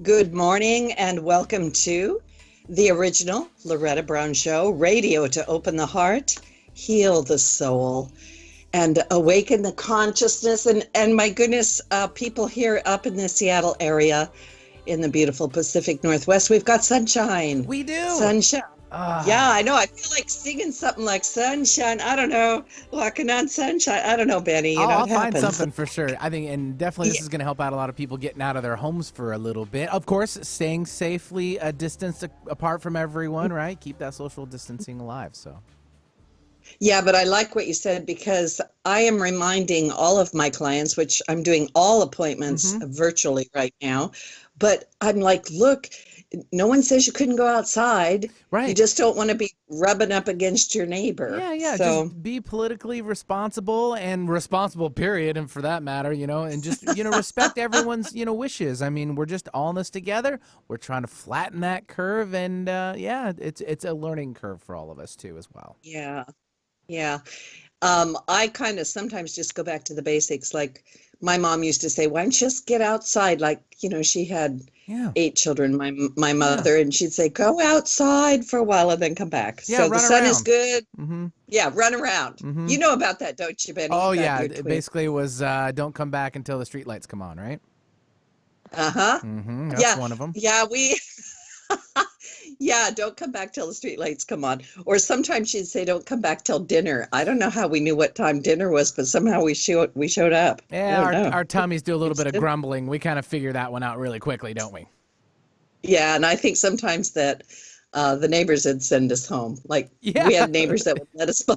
Good morning and welcome to the original Loretta Brown Show, radio to open the heart, heal the soul, and awaken the consciousness. And my goodness, people here up in the Seattle area in the beautiful Pacific Northwest, we've got sunshine. We do. Sunshine. Yeah, I know. I feel like singing something like sunshine. I don't know. Walking on sunshine. I don't know, Benny. I'll it find happens. something for sure. I think, and definitely this is going to help out a lot of people getting out of their homes for a little bit. Of course, staying safely a distance apart from everyone, right? Keep that social distancing alive, so. Yeah, but I like what you said because I am reminding all of my clients, which I'm doing all appointments virtually right now, but I'm like, look, no one says you couldn't go outside. Right. You just don't want to be rubbing up against your neighbor. Yeah. So, just be politically responsible and responsible, period. And for that matter, and just, respect everyone's, wishes. I mean, we're just all in this together. We're trying to flatten that curve. And it's a learning curve for all of us too, as well. Yeah. I kind of sometimes just go back to the basics. Like my mom used to say, why don't you just get outside? Like, she had 8 children, my mother, and she'd say, go outside for a while and then come back. Yeah, so the sun is good. Mm-hmm. Yeah, run around. Mm-hmm. You know about that, don't you, Benny? Oh, yeah. Basically, it was don't come back until the streetlights come on, right? Uh-huh. Mm-hmm. That's one of them. Yeah, yeah, don't come back till the streetlights come on. Or sometimes she'd say, don't come back till dinner. I don't know how we knew what time dinner was, but somehow we showed up. Yeah, our tummies do a little bit of grumbling. We kind of figure that one out really quickly, don't we? Yeah, and I think sometimes that the neighbors would send us home. Like, we had neighbors that would let us play.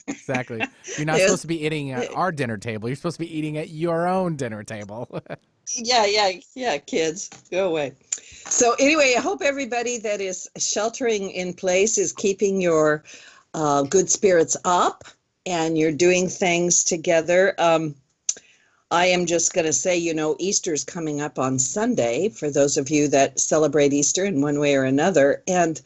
Exactly. You're not supposed to be eating at our dinner table. You're supposed to be eating at your own dinner table. Yeah, kids, go away. So anyway, I hope everybody that is sheltering in place is keeping your good spirits up and you're doing things together. I am just going to say, Easter's coming up on Sunday for those of you that celebrate Easter in one way or another. And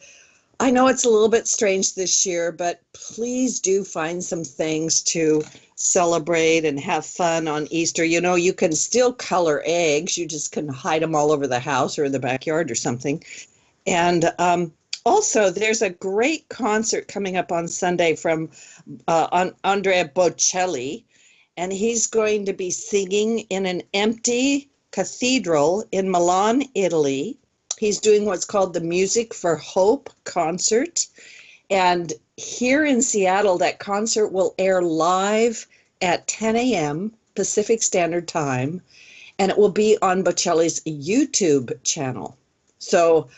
I know it's a little bit strange this year, but please do find some things to celebrate and have fun on Easter. You can still color eggs. You just can hide them all over the house or in the backyard or something. And also, there's a great concert coming up on Sunday from Andrea Bocelli. And he's going to be singing in an empty cathedral in Milan, Italy. He's doing what's called the Music for Hope concert. And here in Seattle, that concert will air live at 10 a.m. Pacific Standard Time. And it will be on Bocelli's YouTube channel. So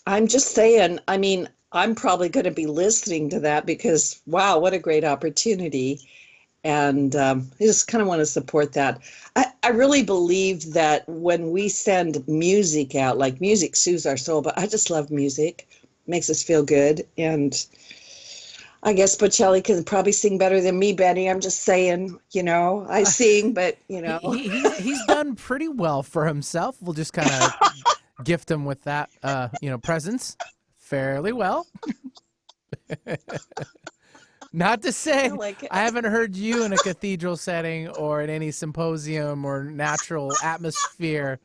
I'm just saying, I'm probably going to be listening to that because, wow, what a great opportunity. And I just kind of want to support that. I really believe that when we send music out, like music soothes our soul, but I just love music. It makes us feel good. And I guess Bocelli can probably sing better than me, Benny. I'm just saying, I sing, but, He's done pretty well for himself. We'll just kind of gift him with that, presence fairly well. Not to say I haven't heard you in a cathedral setting or in any symposium or natural atmosphere.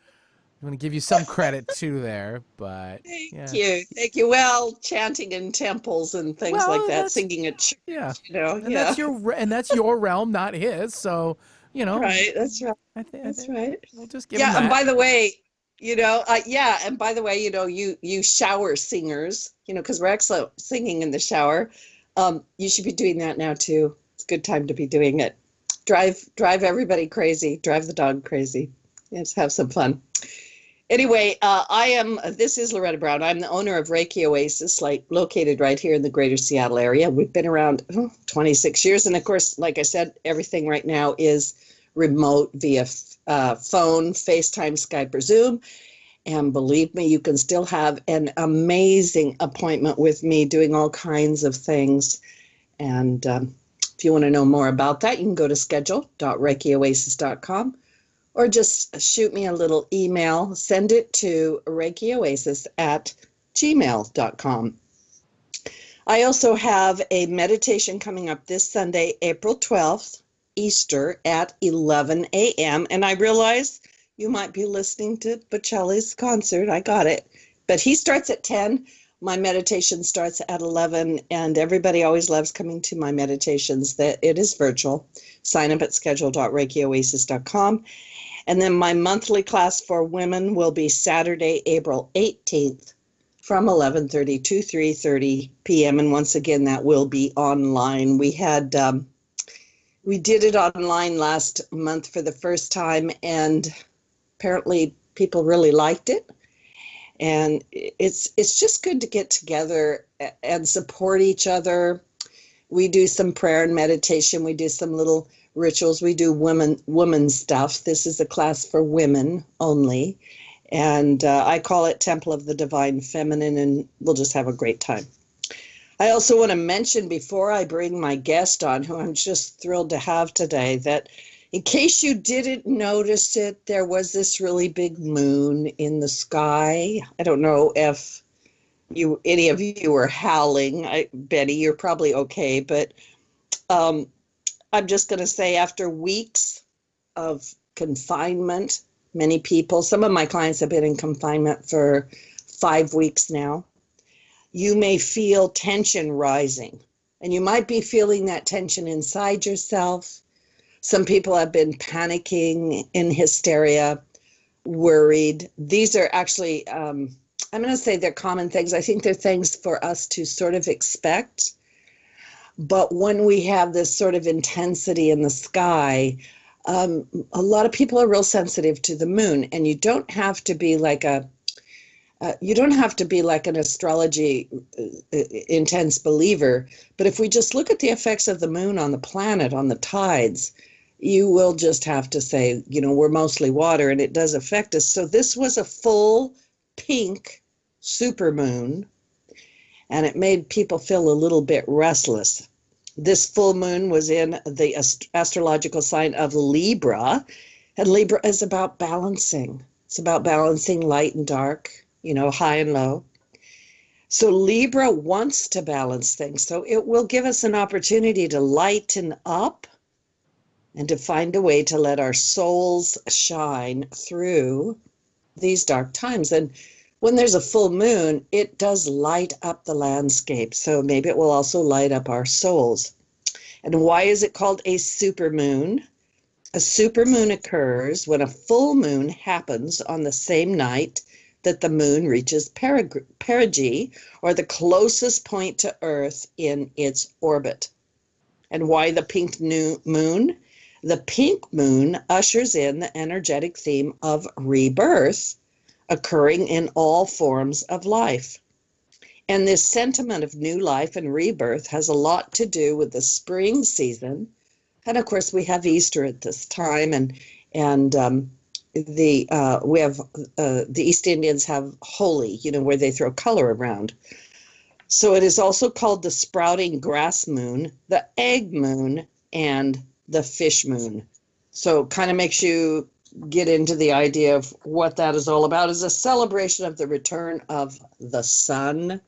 I'm going to give you some credit too there, but Thank you. Well, chanting in temples and things like that, singing at church. Yeah, that's your realm, not his. So right. That's right. That's right. We'll just give him that. And by the way, you shower singers, because we're excellent singing in the shower. You should be doing that now too. It's a good time to be doing it. Drive everybody crazy. Drive the dog crazy. Let's have some fun. Anyway, this is Loretta Brown. I'm the owner of Reiki Oasis, located right here in the greater Seattle area. We've been around 26 years. And of course, like I said, everything right now is remote via phone, FaceTime, Skype, or Zoom. And believe me, you can still have an amazing appointment with me doing all kinds of things. And if you want to know more about that, you can go to schedule.reikioasis.com or just shoot me a little email. Send it to reikioasis@gmail.com. I also have a meditation coming up this Sunday, April 12th, Easter at 11 a.m. And I realize you might be listening to Bocelli's concert. I got it. But he starts at 10. My meditation starts at 11, and everybody always loves coming to my meditations. That it is virtual. Sign up at schedule.reikioasis.com. And then my monthly class for women will be Saturday, April 18th from 11:30 to 3:30 p.m. And once again, that will be online. We did it online last month for the first time, and apparently people really liked it. And it's just good to get together and support each other. We do some prayer and meditation. We do some little rituals. We do women stuff. This is a class for women only. And I call it Temple of the Divine Feminine, and we'll just have a great time. I also want to mention before I bring my guest on, who I'm just thrilled to have today, that in case you didn't notice it, there was this really big moon in the sky. I don't know if any of you were howling. Betty, you're probably okay, but I'm just going to say after weeks of confinement, many people, some of my clients have been in confinement for 5 weeks now. You may feel tension rising, and you might be feeling that tension inside yourself. Some people have been panicking, in hysteria, worried. These are actually, I'm going to say they're common things. I think they're things for us to sort of expect. But when we have this sort of intensity in the sky, a lot of people are real sensitive to the moon, and you don't have to be like an astrology intense believer, but if we just look at the effects of the moon on the planet, on the tides, you will just have to say, we're mostly water, and it does affect us. So this was a full pink supermoon, and it made people feel a little bit restless. This full moon was in the astrological sign of Libra, and Libra is about balancing. It's about balancing light and dark, high and low. So Libra wants to balance things. So it will give us an opportunity to lighten up and to find a way to let our souls shine through these dark times. And when there's a full moon, it does light up the landscape. So maybe it will also light up our souls. And why is it called a supermoon? A supermoon occurs when a full moon happens on the same night that the moon reaches perigee, or the closest point to Earth in its orbit. And why the pink moon? The pink moon ushers in the energetic theme of rebirth occurring in all forms of life. And this sentiment of new life and rebirth has a lot to do with the spring season. And of course, we have Easter at this time, and the East Indians have Holi, where they throw color around. So it is also called the sprouting grass moon, the egg moon, and the fish moon. So kind of makes you get into the idea of what that is all about. Is a celebration of the return of the sun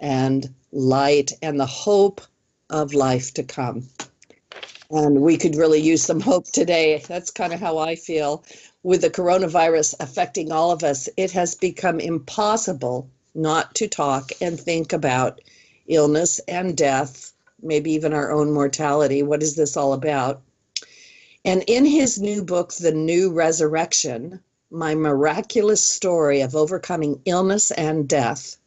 and light and the hope of life to come. And we could really use some hope today. That's kind of how I feel. With the coronavirus affecting all of us, it has become impossible not to talk and think about illness and death, maybe even our own mortality. What is this all about? And in his new book, The New Resurrection, My Miraculous Story of Overcoming Illness and Death,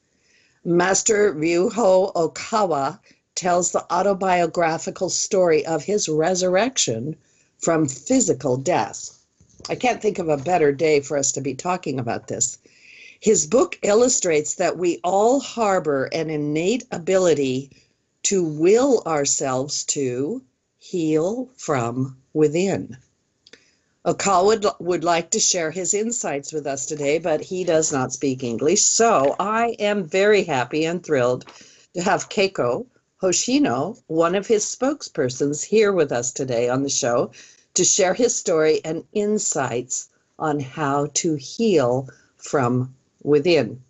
Master Ryuho Okawa tells the autobiographical story of his resurrection from physical death. I can't think of a better day for us to be talking about this. His book illustrates that we all harbor an innate ability to will ourselves to heal from within. Okawa would like to share his insights with us today, but he does not speak English. So I am very happy and thrilled to have Keiko Hoshino, one of his spokespersons, here with us today on the show to share his story and insights on how to heal from within.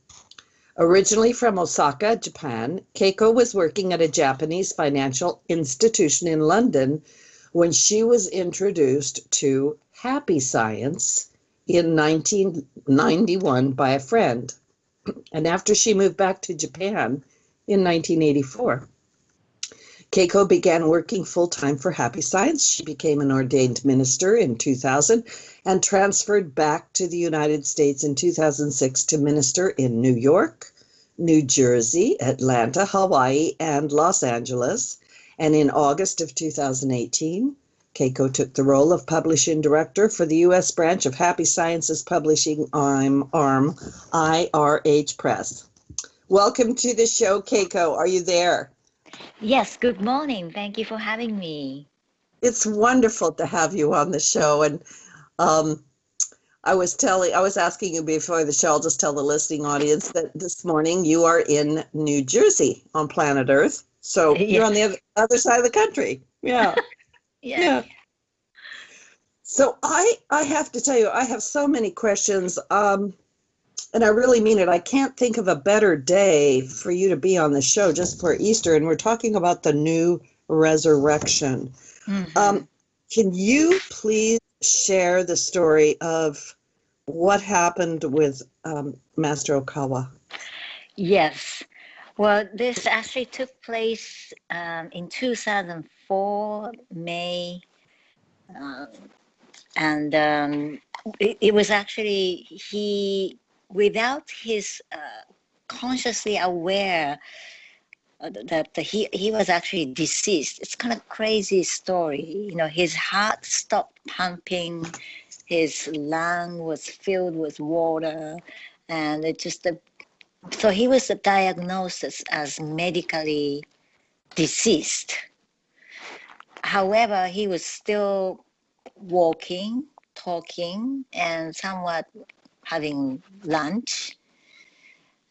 Originally from Osaka, Japan, Keiko was working at a Japanese financial institution in London when she was introduced to happy science in 1991 by a friend. And after she moved back to Japan in 1984, Keiko began working full-time for Happy Science. She became an ordained minister in 2000 and transferred back to the United States in 2006 to minister in New York, New Jersey, Atlanta, Hawaii, and Los Angeles. And in August of 2018, Keiko took the role of publishing director for the U.S. branch of Happy Science's publishing arm, IRH Press. Welcome to the show, Keiko. Are you there? Yes, good morning. Thank you for having me. It's wonderful to have you on the show. And I was asking you before the show, I'll just tell the listening audience that this morning you are in New Jersey on planet Earth. So you're on the other side of the country. Yeah. Yes. Yeah. So I have to tell you, I have so many questions. And I really mean it. I can't think of a better day for you to be on the show just for Easter. And we're talking about the new resurrection. Mm-hmm. Can you please share the story of what happened with Master Okawa? Yes. Well, this actually took place in 2004, May. And it was actually without his consciously aware that he was actually deceased. It's kind of crazy story. You know, his heart stopped pumping, his lung was filled with water, and it just so he was diagnosed as medically deceased. However, he was still walking, talking, and somewhat having lunch.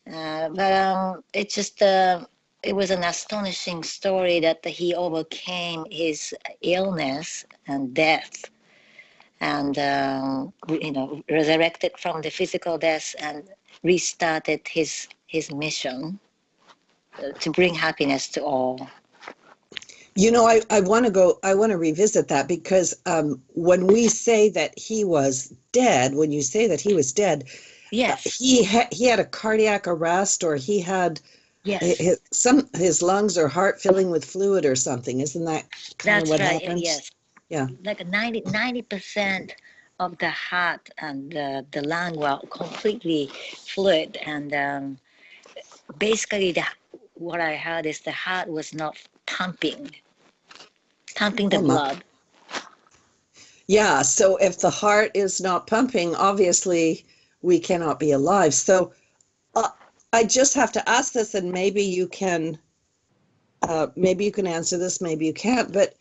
But it was an astonishing story that he overcame his illness and death, and resurrected from the physical death and restarted his mission to bring happiness to all. You know, I want to revisit that because when we say that he was dead, when you say that he was dead, yes, he had a cardiac arrest, or he had his lungs or heart filling with fluid or something. Isn't that kind of what happened? Yes. Yeah. Like 90% of the heart and the lung were completely fluid, and basically what I heard is the heart was not pumping the blood. Yeah, so if the heart is not pumping, obviously we cannot be alive. So I just have to ask this, and maybe you can answer this, maybe you can't, but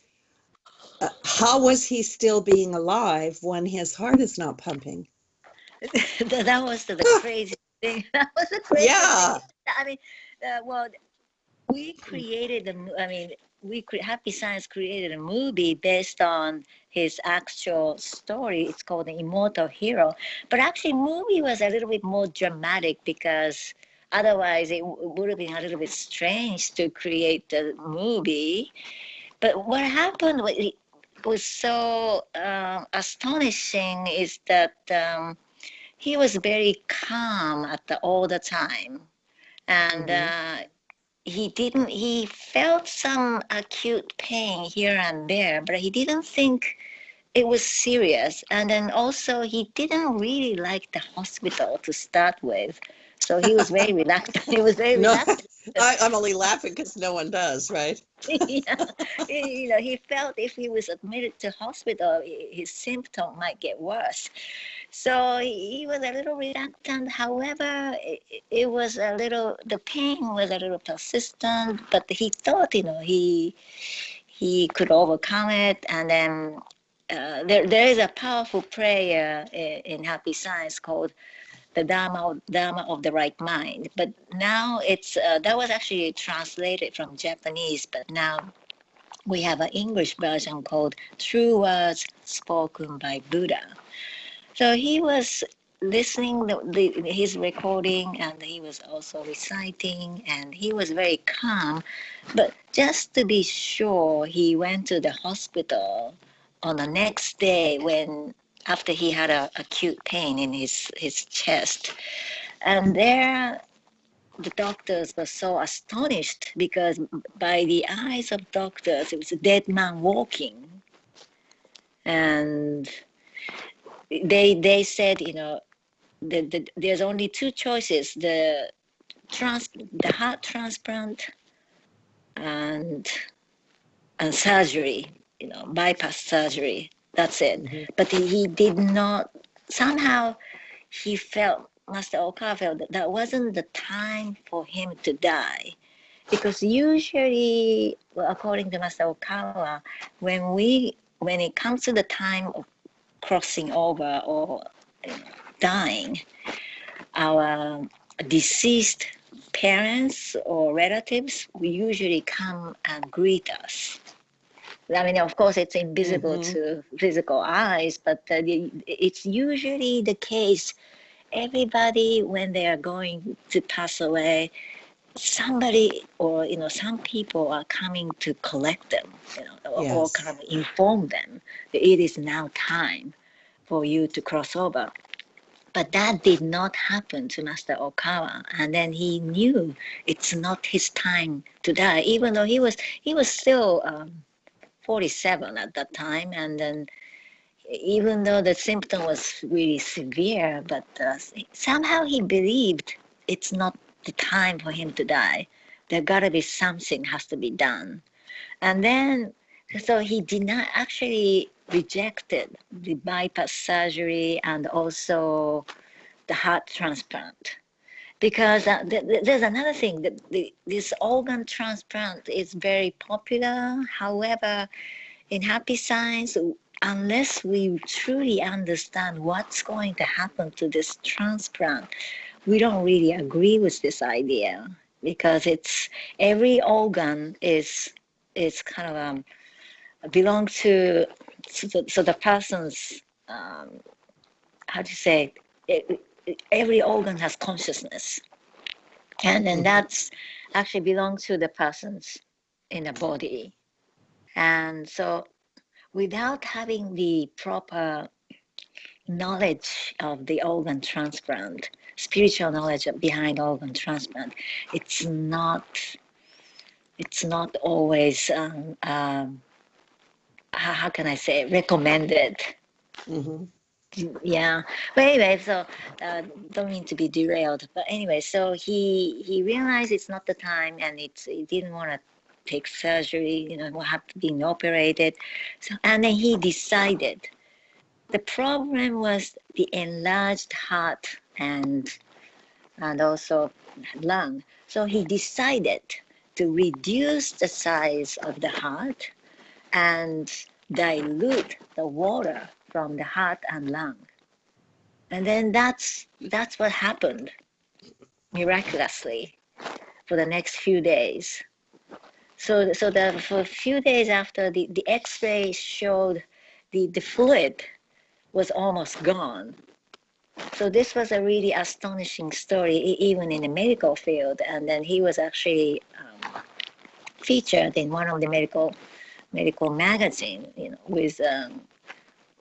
how was he still being alive when his heart is not pumping? That was the crazy thing. That was the crazy thing. I mean, well, we created Happy Science created a movie based on his actual story. It's called The Immortal Hero. But actually, movie was a little bit more dramatic because otherwise it would have been a little bit strange to create the movie. But what happened was so astonishing is that he was very calm all the time. And he felt some acute pain here and there, but he didn't think it was serious. And then also he didn't really like the hospital to start with. So he was very reluctant. Reluctant. I'm only laughing because no one does, right? Yeah. He felt if he was admitted to hospital, his symptom might get worse. So he was a little reluctant. However, the pain was a little persistent, but he thought, he could overcome it. And then there is a powerful prayer in Happy Science called the Dharma of the Right Mind. But now that was actually translated from Japanese, but now we have an English version called True Words Spoken by Buddha. So he was listening his recording, and he was also reciting, and he was very calm. But just to be sure, he went to the hospital on the next day when after he had a acute pain in his chest. And there, the doctors were so astonished because by the eyes of doctors, it was a dead man walking. And they said, there's only two choices: the heart transplant and surgery, bypass surgery. That's it. Mhm. But he did not. Somehow, he felt Master Okawa felt that wasn't the time for him to die, because usually, well, according to Master Okawa, when it comes to the time of crossing over or dying, our deceased parents or relatives will usually come and greet us. I mean, of course, it's invisible to physical eyes, but it's usually the case. Everybody, when they are going to pass away, somebody or some people are coming to collect them, or Yes. kind of inform them that it is now time for you to cross over. But that did not happen to Master Okawa, and then he knew it's not his time to die, even though he was still 47 at that time, and then even though the symptom was really severe, but somehow he believed it's not the time for him to die. There gotta be something has to be done. And then, so he did not actually rejected the bypass surgery and also the heart transplant. Because there's another thing, that this organ transplant is very popular. However, in happy science, unless we truly understand what's going to happen to this transplant, we don't really agree with this idea, because it's every organ is kind of belong to so the person's how do you say every organ has consciousness, and then that's actually belongs to the person's in the body. And so without having the proper knowledge of the organ transplant, spiritual knowledge behind organ transplant, it's not always how can I say recommended. Mm-hmm. Yeah. But anyway, so don't mean to be derailed. But anyway, so he realized it's not the time, and he didn't want to take surgery. Will have to be operated. So and then he decided. The problem was the enlarged heart and also lung. So he decided to reduce the size of the heart and dilute the water from the heart and lung. And then that's what happened miraculously for the next few days. So for a few days after, the X-ray showed the fluid was almost gone. So this was a really astonishing story, even in the medical field. And then he was actually featured in one of the medical magazine,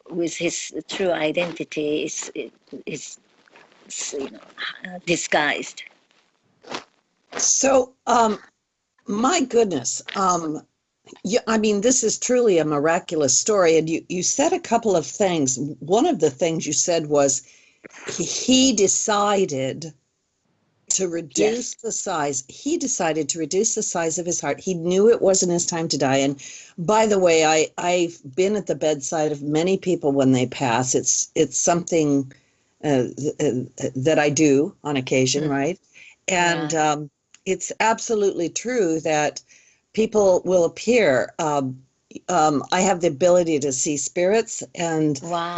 with his true identity is disguised. So, my goodness, I mean, this is truly a miraculous story. And you said a couple of things. One of the things you said was he decided to reduce the size. He decided to reduce the size of his heart. He knew it wasn't his time to die. And by the way, I've been at the bedside of many people when they pass. It's something that I do on occasion, right? And it's absolutely true that people will appear. I have the ability to see spirits, and Wow.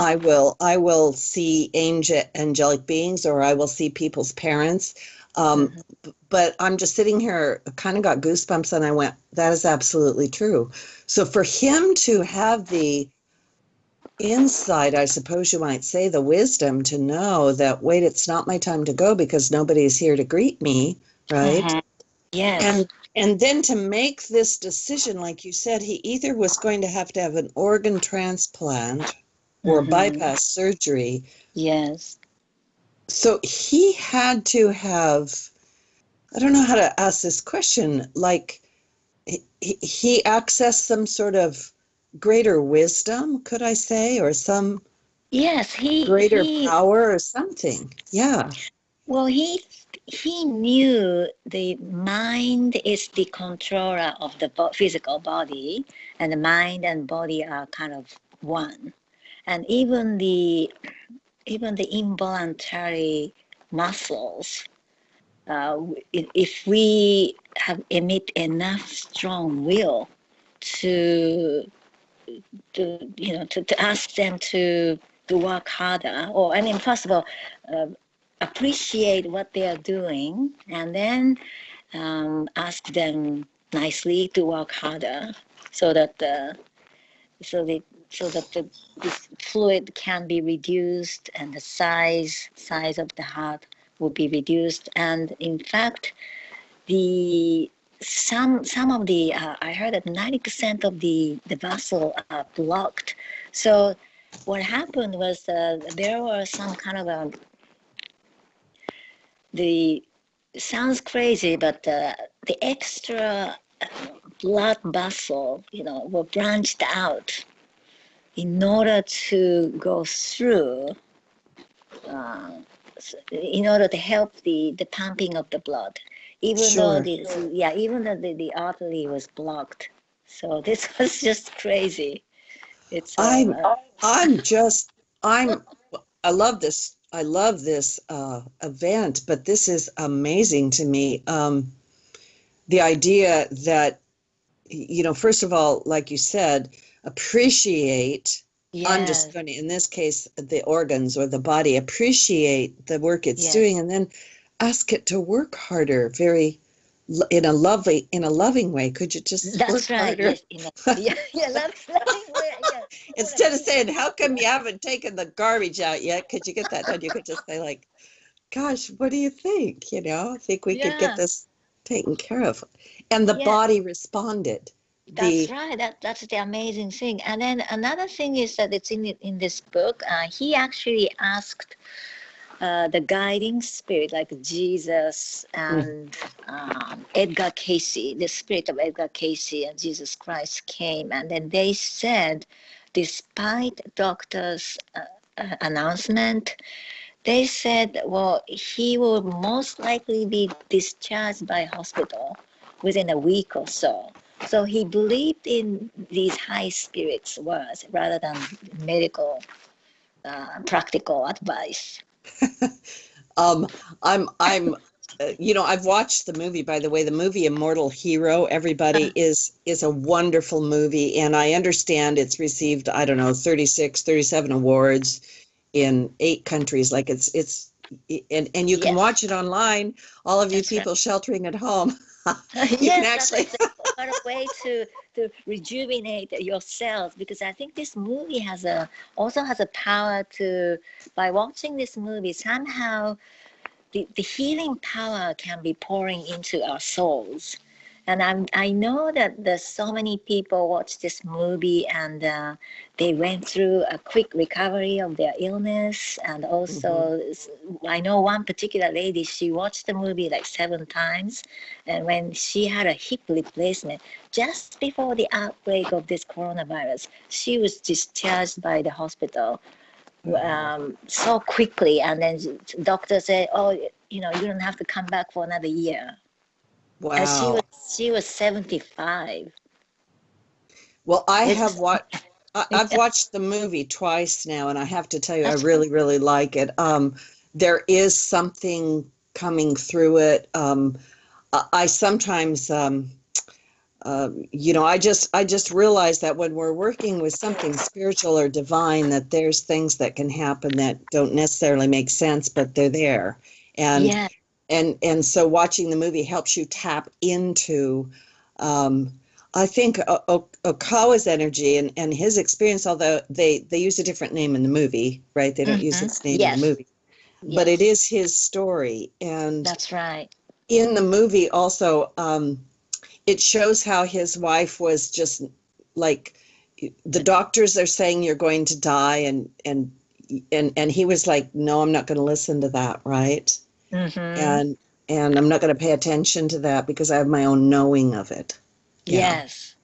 I will see angelic beings, or I will see people's parents. But I'm just sitting here, kind of got goosebumps, and I went, that is absolutely true. So for him to have the insight, I suppose you might say, the wisdom to know that, wait, it's not my time to go because nobody's here to greet me, right? Yes. And then to make this decision, like you said, he either was going to have an organ transplant, or bypass surgery. Yes. So he had to have, I don't know how to ask this question, like he accessed some sort of greater wisdom, could I say, or some Yes, greater power or something. Yeah. Well, he knew the mind is the controller of the physical body, and the mind and body are kind of one. And even the involuntary muscles, if we have emit enough strong will to to ask them to work harder, or I mean, first of all, appreciate what they are doing, and then ask them nicely to work harder, so that so the so that this fluid can be reduced, and the size of the heart will be reduced. And in fact, the some of the I heard that 90% of the vessel are blocked. So what happened was there was some kind of the sounds crazy, but the extra blood vessel, were branched out in order to go through, uh, in order to help the pumping of the blood, even though Sure. the artery was blocked. So this was just crazy. It's I'm just I'm I love this. I love this event, but this is amazing to me. The idea that, first of all, like you said, appreciate. I'm just yes, going to, in this case, the organs or the body, appreciate the work it's yes. doing, and then ask it to work harder, in a loving way. Could you just work That's right. harder? Yes, that's yeah. Instead of saying, how come you haven't taken the garbage out yet? Could you get that done? You could just say, like, gosh, what do you think? I think we could get Yeah, this taken care of. And the yeah. body responded. That's The right. That's the amazing thing. And then another thing is that it's in this book. He actually asked the guiding spirit, like Jesus and Edgar Casey, the spirit of Edgar Casey and Jesus Christ came, and then they said, despite doctors' announcement, they said, well, he will most likely be discharged by hospital within a week or so. So he believed in these high spirits words rather than medical, practical advice. um I've watched the movie, by the way, the movie Immortal Hero, everybody, is a wonderful movie, and I understand it's received, I don't know, 36, 37 awards in 8 countries. Like and you can Yes, watch it online, all of you that's right. people sheltering at home. You can Yes, actually that's a way to rejuvenate yourself, because I think this movie also has a power to, by watching this movie, somehow the healing power can be pouring into our souls. And I know that there's so many people watch this movie, and they went through a quick recovery of their illness. And Mhm. also, I know one particular lady, she watched the movie like 7 times. And when she had a hip replacement, just before the outbreak of this coronavirus, she was discharged by the hospital Wow. so quickly. And then doctor said, oh, you don't have to come back for another year. And Wow. she was 75. Well, It's I've watched the movie twice now, and I have to tell you, I that's really, really like it. There is something coming through it. I sometimes, I just realize that when we're working with something spiritual or divine, that there's things that can happen that don't necessarily make sense, but they're there. And yeah, so watching the movie helps you tap into, um, I think, Okawa's energy and his experience, although they use a different name in the movie, right? They don't use its name in the yes, movie, but it yes, is his story. And that's right. in the movie also, it shows how his wife was just like, the doctors are saying you're going to die, and he was like, no, I'm not going to listen to that, right? And I'm not going to pay attention to that because I have my own knowing of it. Yes.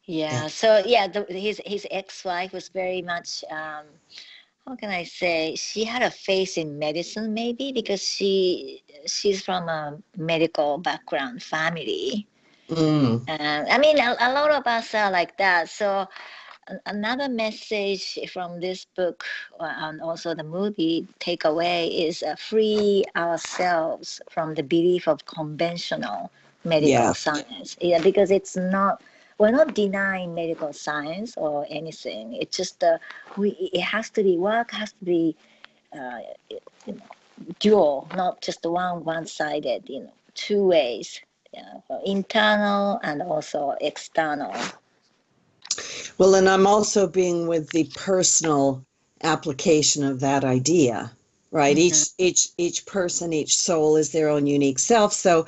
Yeah. So yeah, his ex-wife was very much how can I say, she had a faith in medicine maybe because she's from a medical background family. I mean, a lot of us are like that. So another message from this book and also the movie takeaway is free ourselves from the belief of conventional medical science. Yeah, because we're not denying medical science or anything. It's just it has to be work has to be dual, not just one-sided. Two ways, internal and also external. Well, and I'm also being with the personal application of that idea, right? Each person, each soul is their own unique self. So,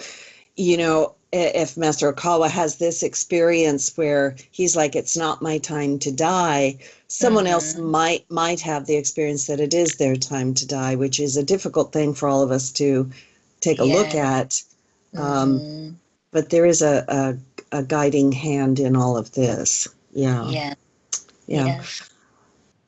if Master Okawa has this experience where he's like, it's not my time to die, someone else might have the experience that it is their time to die, which is a difficult thing for all of us to take a look at. But there is a guiding hand in all of this. Yeah.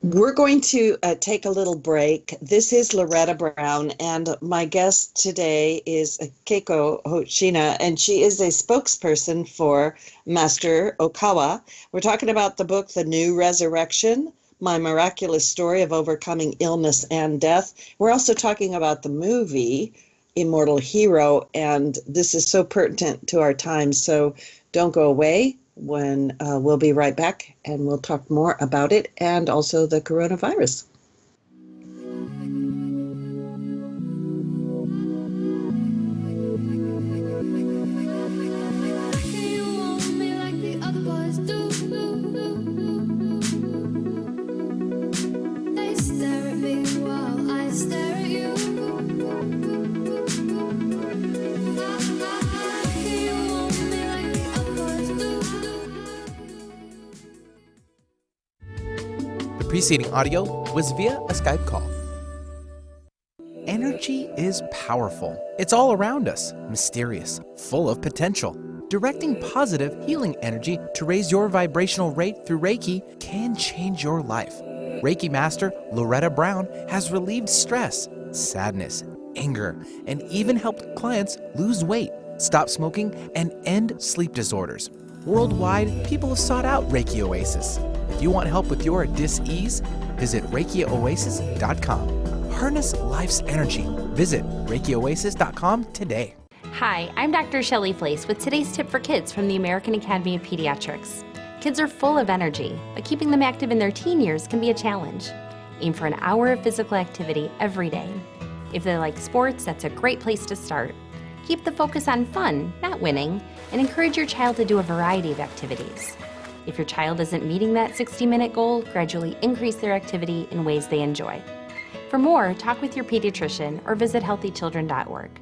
We're going to take a little break. This is Loretta Brown, and my guest today is Keiko Hoshino, and she is a spokesperson for Master Okawa. We're talking about the book, The New Resurrection, My Miraculous Story of Overcoming Illness and Death. We're also talking about the movie, Immortal Hero, and this is so pertinent to our times, so don't go away. We'll be right back, and we'll talk more about it and also the coronavirus. Preceding audio was via a Skype call. Energy is powerful. It's all around us, mysterious, full of potential. Directing positive, healing energy to raise your vibrational rate through Reiki can change your life. Reiki Master Loretta Brown has relieved stress, sadness, anger, and even helped clients lose weight, stop smoking, and end sleep disorders. Worldwide, people have sought out Reiki Oasis. If you want help with your dis-ease, visit ReikiOasis.com. Harness life's energy. Visit ReikiOasis.com today. Hi, I'm Dr. Shelley Flace with today's tip for kids from the American Academy of Pediatrics. Kids are full of energy, but keeping them active in their teen years can be a challenge. Aim for an hour of physical activity every day. If they like sports, that's a great place to start. Keep the focus on fun, not winning, and encourage your child to do a variety of activities. If your child isn't meeting that 60-minute goal, gradually increase their activity in ways they enjoy. For more, talk with your pediatrician or visit healthychildren.org.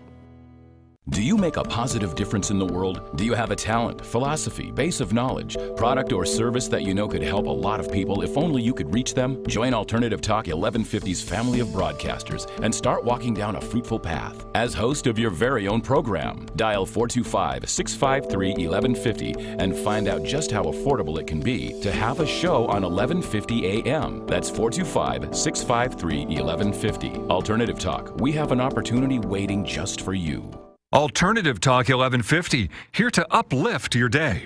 Do you make a positive difference in the world? Do you have a talent, philosophy, base of knowledge, product or service that you know could help a lot of people if only you could reach them? Join Alternative Talk 1150's family of broadcasters and start walking down a fruitful path. As host of your very own program, dial 425-653-1150 and find out just how affordable it can be to have a show on 1150 AM. That's 425-653-1150. Alternative Talk, we have an opportunity waiting just for you. Alternative Talk 1150, here to uplift your day.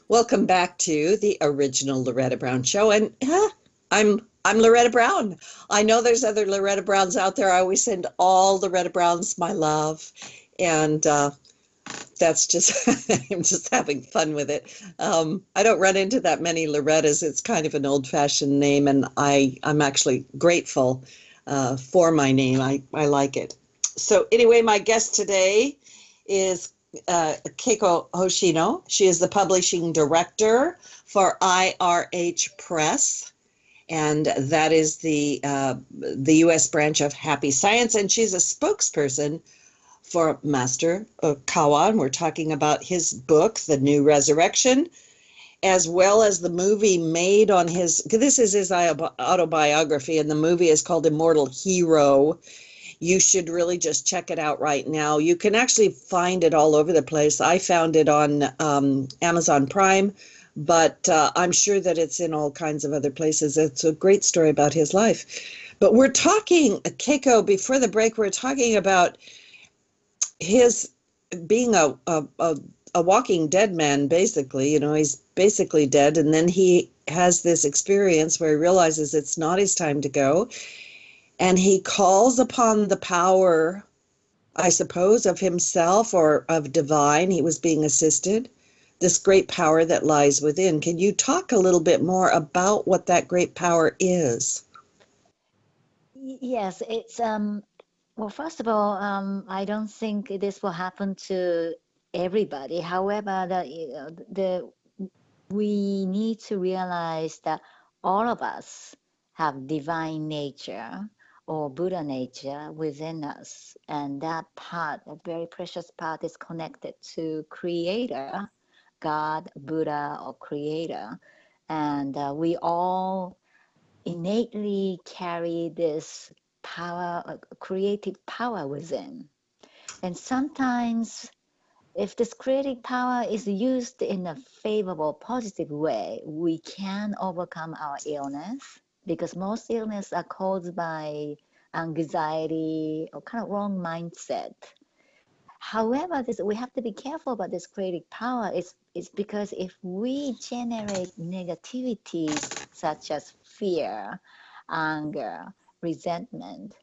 Welcome back to the original Loretta Brown Show, and I'm Loretta Brown. I know there's other Loretta Browns out there. I always send all Loretta Browns my love, and that's just I'm just having fun with it. I don't run into that many Lorettas. It's kind of an old-fashioned name, and I'm actually grateful for my name. I like it. So anyway, my guest today is Keiko Hoshino. She is the publishing director for IRH Press, and that is the U.S. branch of Happy Science, and she's a spokesperson for Master Kawa, and we're talking about his book, The New Resurrection, as well as the movie made on his, this is his autobiography, and the movie is called Immortal Hero. You should really just check it out right now. You can actually find it all over the place. I found it on Amazon Prime, but I'm sure that it's in all kinds of other places. It's a great story about his life. But we're talking, Keiko, before the break, we're talking about his being a walking dead man, basically. You know, he's basically dead, and then he has this experience where he realizes it's not his time to go, and he calls upon the power, I suppose, of himself or of divine. He was being assisted, this great power that lies within. Can you talk a little bit more about what that great power is? Yes, it's well, first of all, I don't think this will happen to everybody. However, we need to realize that all of us have divine nature or Buddha nature within us, and that part, a very precious part, is connected to Creator, God, Buddha, or Creator, and we all innately carry this power, creative power within. And sometimes, if this creative power is used in a favorable, positive way, we can overcome our illness, because most illness are caused by anxiety or kind of wrong mindset. However, we have to be careful about this creative power. It's because if we generate negativities such as fear, anger, resentment,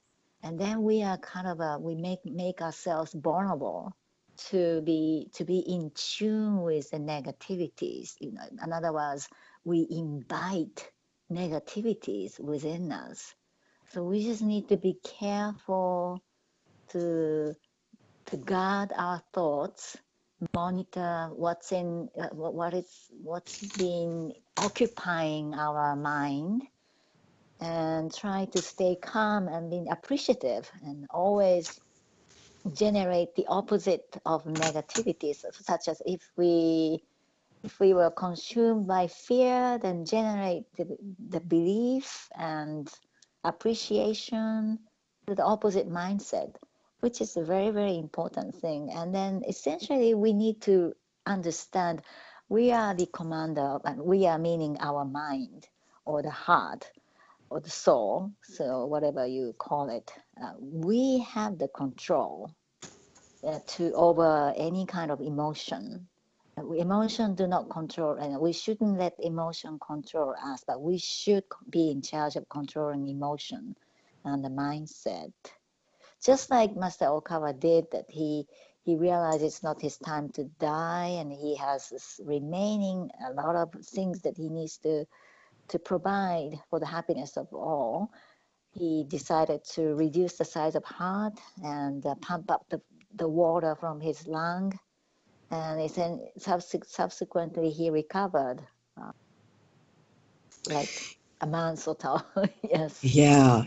and then we are kind of we make ourselves vulnerable to be in tune with the negativities. You know, in other words, we invite negativities within us. So we just need to be careful to guard our thoughts, monitor what's been occupying our mind, and try to stay calm and be appreciative, and always generate the opposite of negativities, such as if we were consumed by fear, then generate the belief and appreciation to the opposite mindset, which is a very, very important thing. And then essentially we need to understand we are the commander, and we are meaning our mind or the heart or the soul, so whatever you call it. We have the control to over any kind of emotion. Emotion do not control, and we shouldn't let emotion control us, but we should be in charge of controlling emotion and the mindset. Just like Master Okawa did, that he realized it's not his time to die, and he has this remaining a lot of things that he needs to provide for the happiness of all. He decided to reduce the size of heart and pump up the water from his lung, and then subsequently he recovered like a month or so. Yes. Yeah.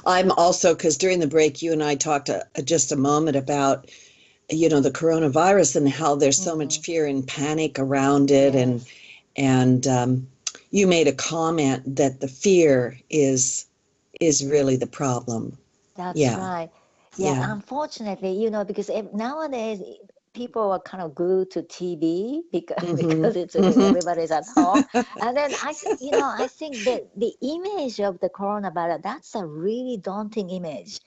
I'm also, because during the break, you and I talked just a moment about, you know, the coronavirus and how there's so much fear and panic around it. Yes. And you made a comment that the fear is really the problem. That's right. Yeah, unfortunately, you know, because nowadays people are kind of glued to TV because it's everybody's at home. And then I think that the image of the coronavirus, that's a really daunting image.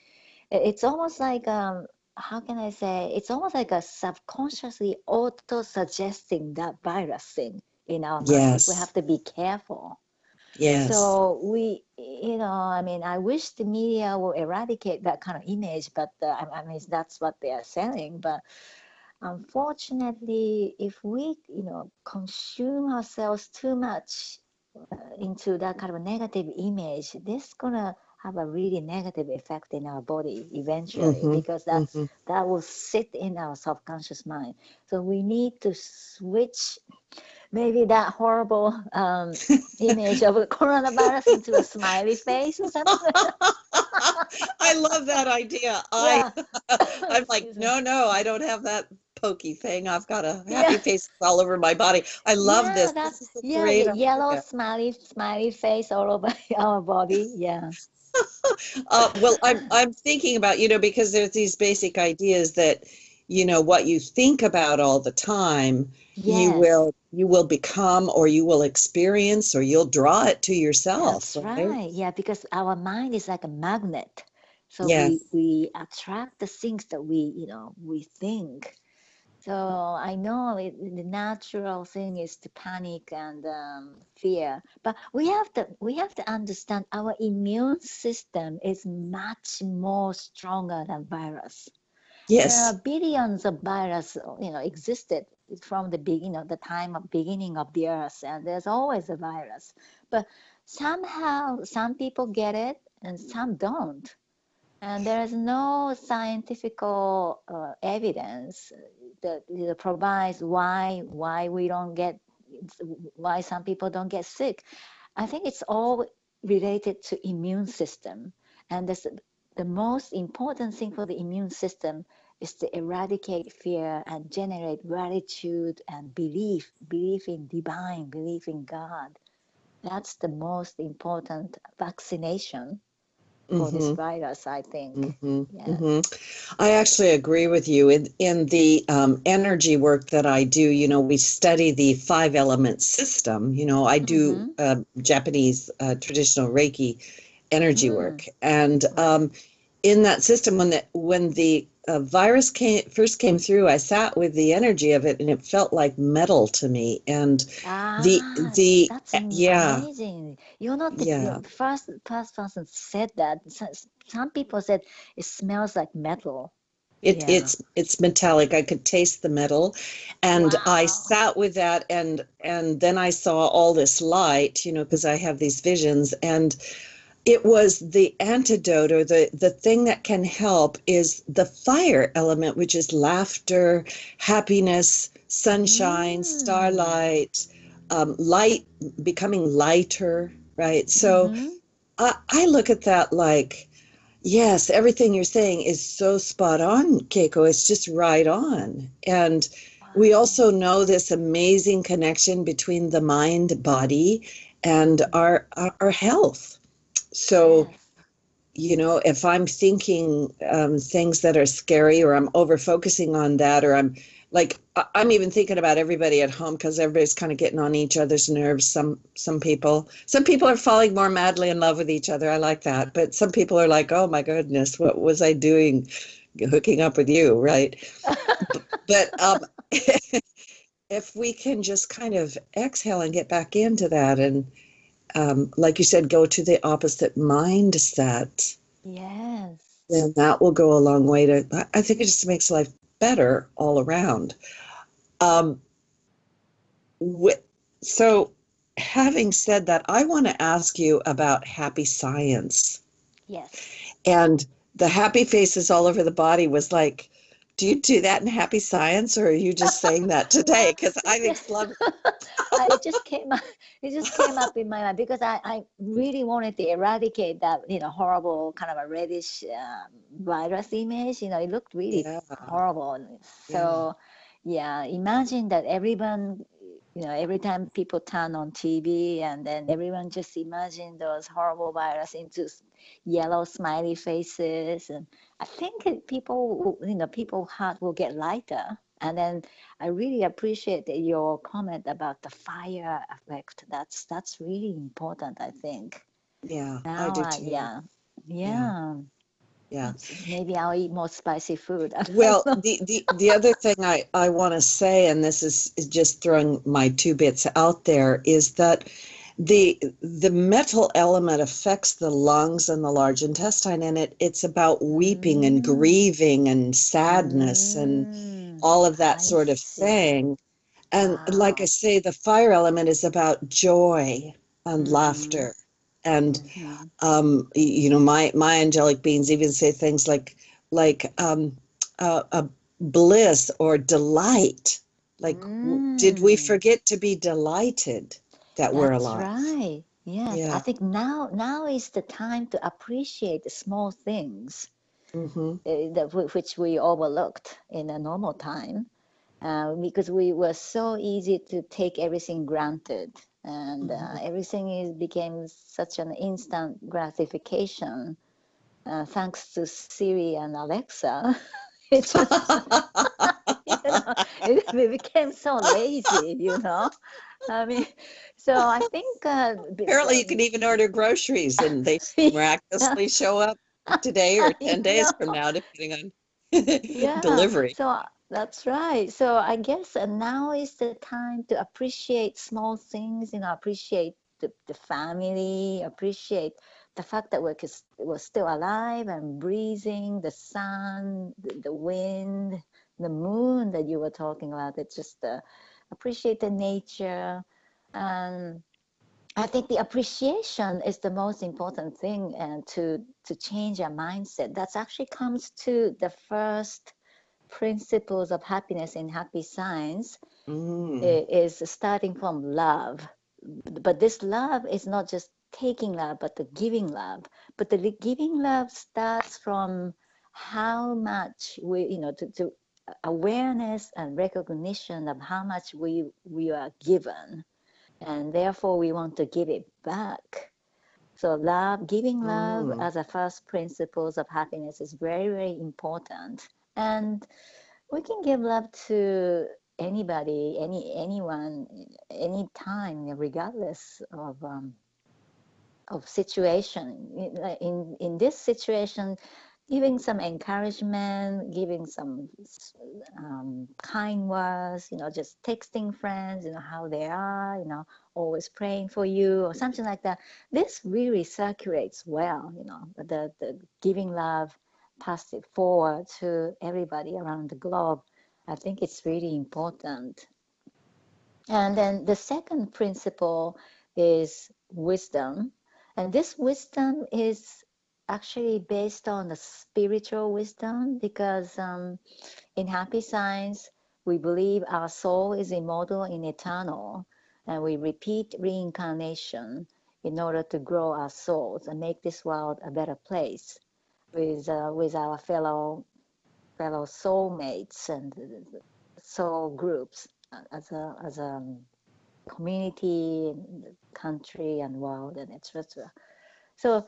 It's almost like how can I say? It's almost like a subconsciously auto-suggesting that virus thing in our minds. We have to be careful. Yes. So we, I mean, I wish the media will eradicate that kind of image, but I mean, that's what they are selling. But unfortunately, if we, consume ourselves too much into that kind of a negative image, this is gonna have a really negative effect in our body eventually, because that will sit in our subconscious mind. So we need to switch maybe that horrible image of a coronavirus into a smiley face or something. I love that idea. Yeah. I'm like, Excuse me. no, I don't have that pokey thing. I've got a happy face all over my body. I love this. This is a great yellow idea. smiley face all over our body. Yeah. Well, I'm thinking about, because there's these basic ideas that, what you think about all the time, you Yes. will become, or you will experience, or you'll draw it to yourself. That's right. Yeah, because our mind is like a magnet. So Yes. we attract the things that we think. So I know the natural thing is to panic and fear, but we have to understand our immune system is much more stronger than virus. There are Yes. billions of viruses, existed from the beginning, the time of beginning of the earth, and there's always a virus. But somehow some people get it and some don't. And there is no scientific evidence that provides why we don't get why some people don't get sick. I think it's all related to immune system, and the most important thing for the immune system is to eradicate fear and generate gratitude and belief in divine, belief in God. That's the most important vaccination for this virus, I think. Yeah. I actually agree with you. In the energy work that I do, we study the 5-element system. I do Japanese traditional Reiki energy work, and in that system, when the virus first came through, I sat with the energy of it, and it felt like metal to me. And That's yeah, amazing. You're not yeah. the first person said that. Some people said it smells like metal. Yeah. It's metallic. I could taste the metal, and I Wow. sat with that, and then I saw all this light, because I have these visions, and it was the antidote, or the thing that can help is the fire element, which is laughter, happiness, sunshine, starlight, light, becoming lighter, right? So I look at that like, yes, everything you're saying is so spot on, Keiko. It's just right on. And we also know this amazing connection between the mind, body, and our health. So, if I'm thinking things that are scary, or I'm over focusing on that, or I'm even thinking about everybody at home, because everybody's kind of getting on each other's nerves. Some people are falling more madly in love with each other. I like that. But some people are like, oh my goodness, what was I doing hooking up with you, right? But if we can just kind of exhale and get back into that, and like you said, go to the opposite mindset. Yes. Then that will go a long way I think it just makes life better all around. So having said that, I want to ask you about happy science. Yes. And the happy faces all over the body was like, do you do that in happy science, or are you just saying that today? Because I think it's lovely. It just came up in my mind, because I really wanted to eradicate that horrible kind of a reddish virus image. It looked really horrible. So imagine that everyone, every time people turn on TV, and then everyone just imagine those horrible virus into yellow smiley faces, and I think people's heart will get lighter. And then I really appreciate your comment about the fire effect. That's really important, I think. Yeah, Now, I do too. Yeah. Maybe I'll eat more spicy food. Well, the other thing I want to say, and this is just throwing my 2 bits out there, is that the metal element affects the lungs and the large intestine, and it's about weeping and grieving and sadness and all of that sort of thing. And like I say, the fire element is about joy and laughter. And Mhm. my angelic beings even say things like bliss or delight. Like, did we Mm. forget to be delighted that we're That's alive? right. Yes, I Yeah. think now is the time to appreciate the small things Mm-hmm. which we overlooked in a normal time, because we were so easy to take everything granted, and everything became such an instant gratification. Thanks to Siri and Alexa, it just we became so lazy. I mean, so I think Apparently, you can even order groceries and they yeah, miraculously show up today or I 10 days from know. now, depending on Yeah, delivery. so that's right. So I guess now is the time to appreciate small things, appreciate the family, appreciate the fact that we're still alive and breathing, the sun, the wind, the moon that you were talking about. It's just appreciate the nature. And I think the appreciation is the most important thing, and to change our mindset. That actually comes to the first principles of happiness in happy science, Mm. is starting from love. But this love is not just taking love, but the giving love. But the giving love starts from how much to awareness and recognition of how much we are given, and therefore we want to give it back. So giving love Mm. as a first principles of happiness is very, very important. And we can give love to anybody, anyone, anytime, regardless of situation. In this situation, giving some encouragement, giving some kind words, just texting friends, how they are, always praying for you or something like that. This really circulates well, the giving love, pass it forward to everybody around the globe. I think it's really important. And then the second principle is wisdom. And this wisdom is actually based on the spiritual wisdom, because in happy science, we believe our soul is immortal and eternal, and we repeat reincarnation in order to grow our souls and make this world a better place with our fellow soulmates and soul groups, as a community, country, and world, and etc. So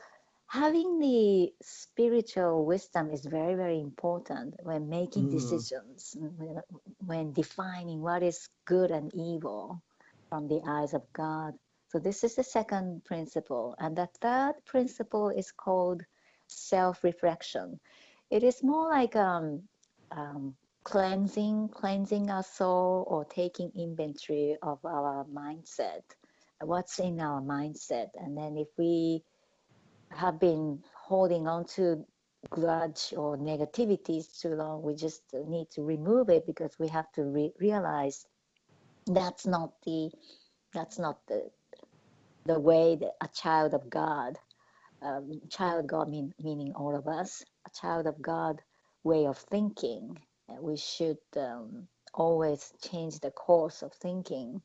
having the spiritual wisdom is very, very important when making Mm. decisions, when defining what is good and evil from the eyes of God. So this is the second principle. And the third principle is called self-reflection. It is more like um, cleansing our soul, or taking inventory of our mindset, what's in our mindset. And then if we have been holding on to grudge or negativities too long, we just need to remove it, because we have to realize that's not the way that a child of God, meaning all of us, a child of God way of thinking. We should always change the course of thinking,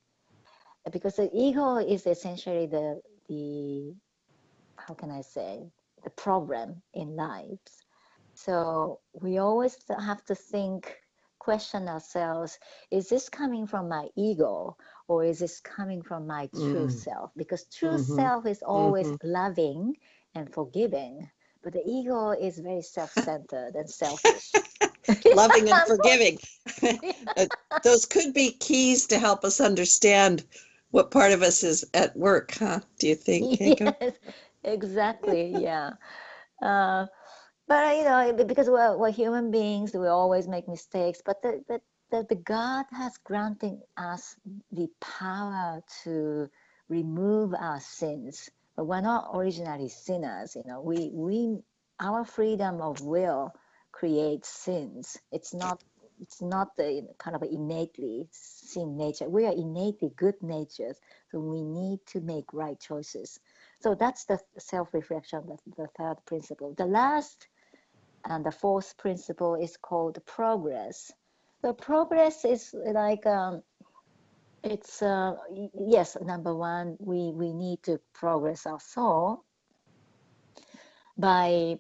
because the ego is essentially the how can I say, the problem in life. So we always have to question ourselves, is this coming from my ego, or is this coming from my true Mm. self? Because true Mm-hmm. self is always Mm-hmm. loving and forgiving, but the ego is very self-centered and selfish. Loving and forgiving. Uh, Those could be keys to help us understand what part of us is at work, huh? Do you think, Keiko? Yes, exactly. Yeah. Uh, but because we're human beings, we always make mistakes. But the God has granted us the power to remove our sins. But we're not originally sinners. We our freedom of will creates sins. It's not the kind of innately sin nature. We are innately good natures, so we need to make right choices. So that's the self-reflection, the third principle. The last and the fourth principle is called progress. So progress is like, it's, yes, number one, we need to progress our soul by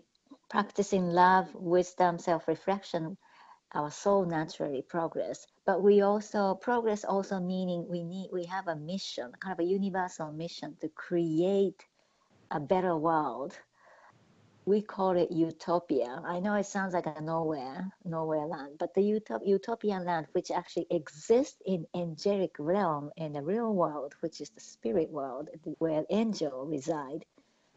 practicing love, wisdom, self-reflection. Our soul naturally progress, but we also progress also meaning we have a mission, kind of a universal mission to create a better world. We call it utopia. I know it sounds like a nowhere land, but the utopian land, which actually exists in angelic realm in the real world, which is the spirit world, where angels reside.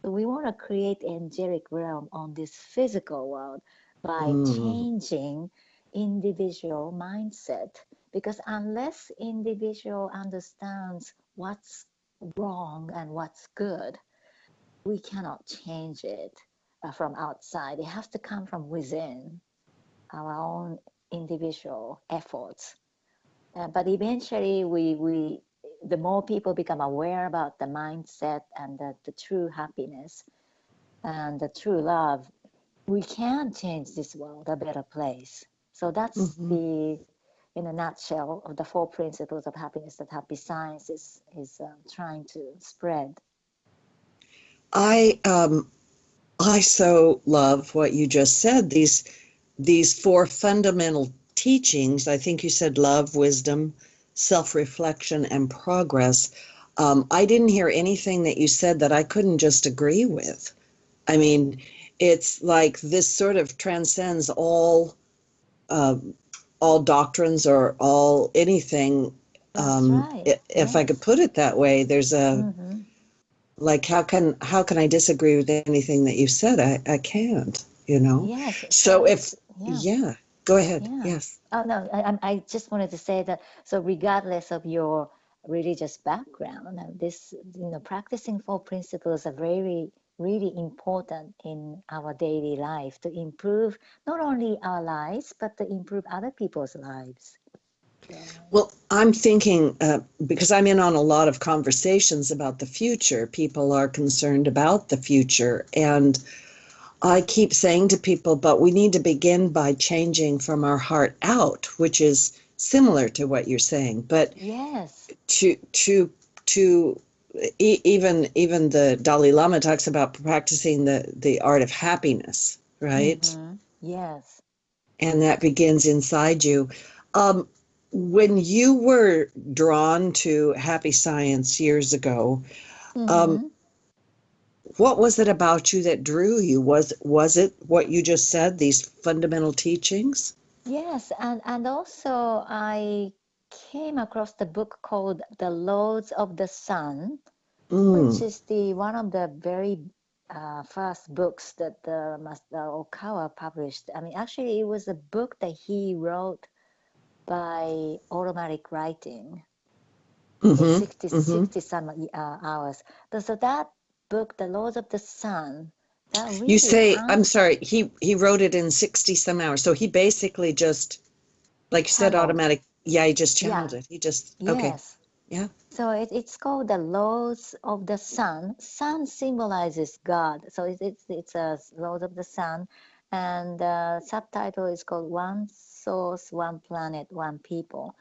So we want to create angelic realm on this physical world by changing individual mindset. Because unless individual understands what's wrong and what's good, we cannot change it from outside. It has to come from within our own individual efforts. But eventually, the more people become aware about the mindset and the true happiness and the true love, we can change this world a better place. So that's the, in a nutshell, of the four principles of happiness that Happy Science is trying to spread. I so love what you just said. These four fundamental teachings. I think you said love, wisdom, self-reflection, and progress. I didn't hear anything that you said that I couldn't just agree with. I mean, it's like this sort of transcends all doctrines or all anything. That's right. If I could put it that way, there's a like how can I disagree with anything that you said? I can't. Yes. So if go ahead. Yeah. Yes. Oh no, I just wanted to say that. So regardless of your religious background, this practicing four principles are very really important in our daily life to improve not only our lives but to improve other people's lives. Well, I'm thinking, because I'm in on a lot of conversations about the future. People are concerned about the future. And I keep saying to people, but we need to begin by changing from our heart out, which is similar to what you're saying. But yes, even the Dalai Lama talks about practicing the art of happiness, right? Yes. And that begins inside you. When you were drawn to Happy Science years ago, what was it about you that drew you? Was it what you just said, these fundamental teachings? Yes, and also I came across the book called The Laws of the Sun, which is one of the very first books that Master Okawa published. I mean, actually, it was a book that he wrote by automatic writing in 60 some hours. So that book, The Laws of the Sun, that really You say, I'm sorry, he wrote it in 60 some hours. So he basically just, like you said, automatic. Yeah, he just channeled it. He just, okay. Yes. Yeah. So it's called The Laws of the Sun. Sun symbolizes God. So it's a Laws of the Sun. And the subtitle is called One Source, One Planet, One People.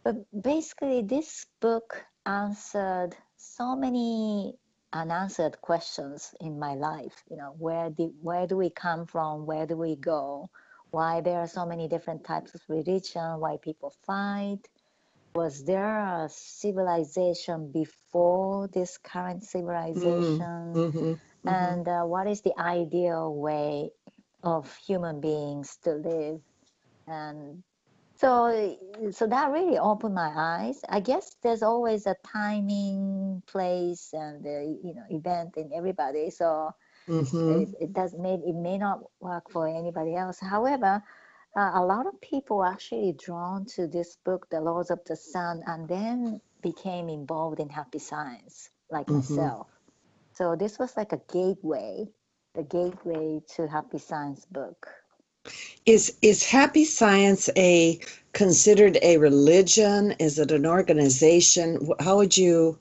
But basically, this book answered so many unanswered questions in my life. Where do we come from? Where do we go? Why there are so many different types of religion? Why people fight? Was there a civilization before this current civilization? And what is the ideal way of human beings to live? And so that really opened my eyes. I guess there's always a timing, place, and event in everybody. So it may not work for anybody else. However, a lot of people actually drawn to this book, The Laws of the Sun, and then became involved in Happy Science, like myself. So this was like a gateway, the gateway to Happy Science book. Is Happy Science considered a religion? Is it an organization? How would you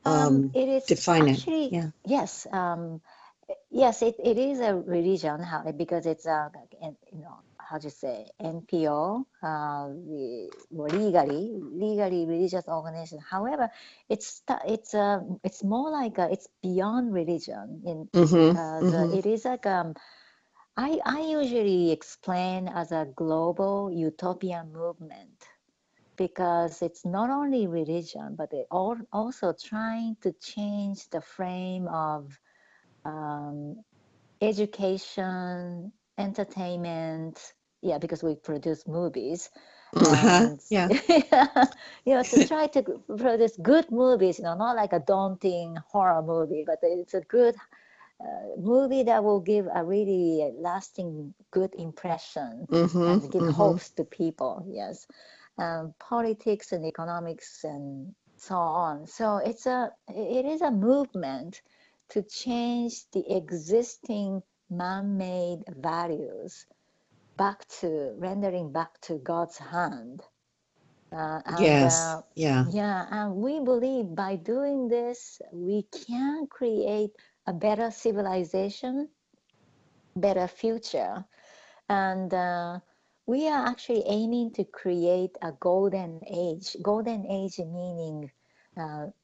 It is define actually, it. Yeah. yes, yes, it is a religion, because it's a, how do you say, NPO, legally religious organization. However, it's more like it's beyond religion, because it is like I usually explain as a global utopian movement, because it's not only religion, but it also trying to change the frame of education, entertainment. Yeah, because we produce movies, and Yeah. to try to produce good movies. Not like a daunting horror movie, but it's a good movie that will give a really lasting good impression and give hopes to people. Yes, politics and economics and so on. So it is a movement to change the existing man-made values rendering back to God's hand. Yes. Yeah. Yeah, and we believe by doing this, we can create a better civilization, better future. And we are actually aiming to create a golden age. Golden age meaning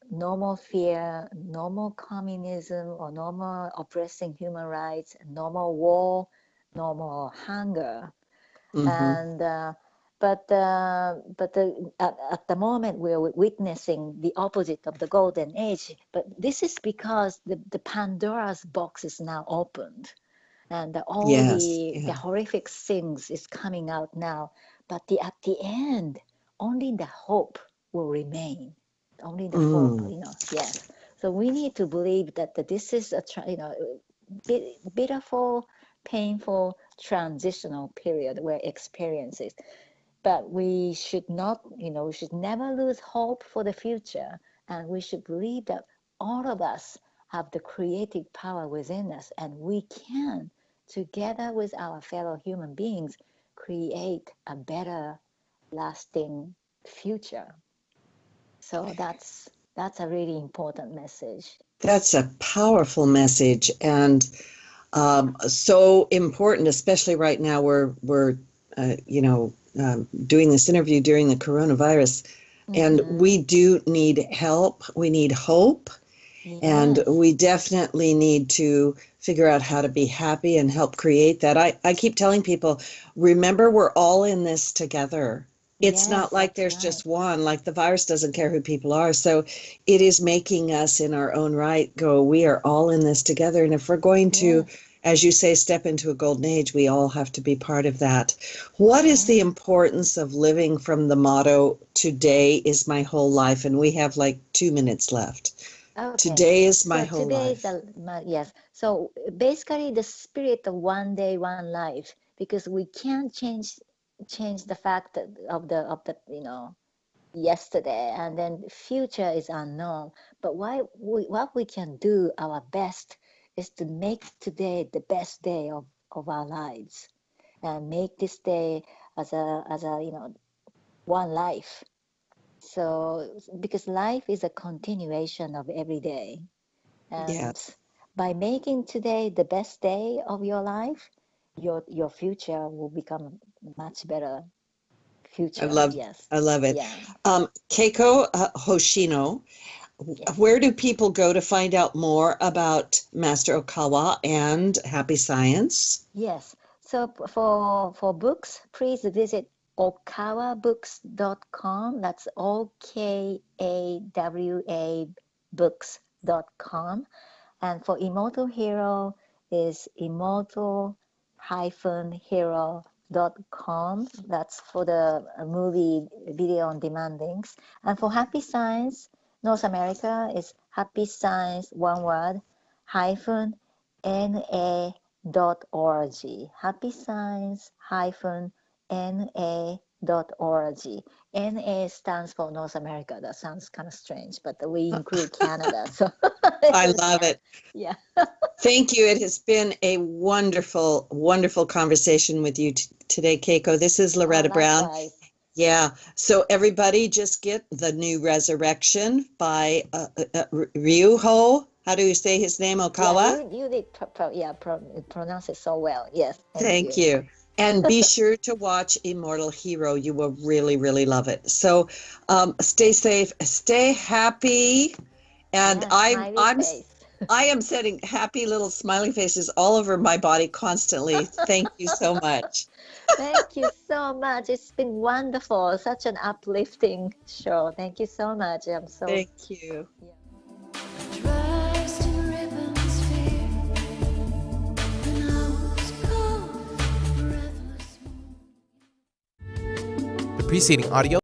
no more fear, no more communism, or no more oppressing human rights, no more war, no more hunger. And at the moment we're witnessing the opposite of the golden age. But this is because the Pandora's box is now opened, and all Yes. the Yeah. horrific things is coming out now. But at the end, only the hope will remain. Only the hope, yes. So we need to believe that this is a beautiful, painful, transitional period we're experiencing. But we should not, we should never lose hope for the future. And we should believe that all of us have the creative power within us, and we can, together with our fellow human beings, create a better, lasting future. So that's a really important message. That's a powerful message, and so important, especially right now. We're doing this interview during the coronavirus, and we do need help. We need hope, and we definitely need to figure out how to be happy and help create that. I keep telling people, remember, we're all in this together. It's not like there's just one, like the virus doesn't care who people are. So it is making us in our own right go, we are all in this together. And if we're going to, as you say, step into a golden age, we all have to be part of that. What is the importance of living from the motto, today is my whole life? And we have like 2 minutes left. Okay. Today is my whole life. Yes. So basically the spirit of one day, one life, because we can't change the fact of the yesterday, and then future is unknown. But what we can do our best is to make today the best day of our lives, and make this day as a one life. So because life is a continuation of every day, and by making today the best day of your life, your future will become much better future. I love it. Yeah. Keiko Hoshino, where do people go to find out more about Master Okawa and Happy Science? Yes. So for books, please visit okawabooks.com. That's OKAWA books.com. And for Immortal Hero is immortal-hero.com. That's for the movie video on demand links. And for Happy Science, North America is Happy Science, one word, -na.org. Happy Science -na.org. NA stands for North America. That sounds kind of strange, but we include Canada. So I love it. Yeah. Thank you. It has been a wonderful, wonderful conversation with you today, Keiko. This is Loretta Brown. Yeah. So everybody just get the new Resurrection by Ryuho. How do you say his name? Okawa? Yeah, you did pronounce it so well. Yes, thank Thank you. you. And be sure to watch Immortal Hero. You will really, really love it. So stay safe, stay happy. And Yeah, I'm smiley I'm face. I am setting happy little smiley faces all over my body constantly. Thank you so much. Thank you so much. It's been wonderful. Such an uplifting show. Thank you so much. I'm so Thank you. Dressed in ribbons, fear, and I was cold, breathless. The preceding audio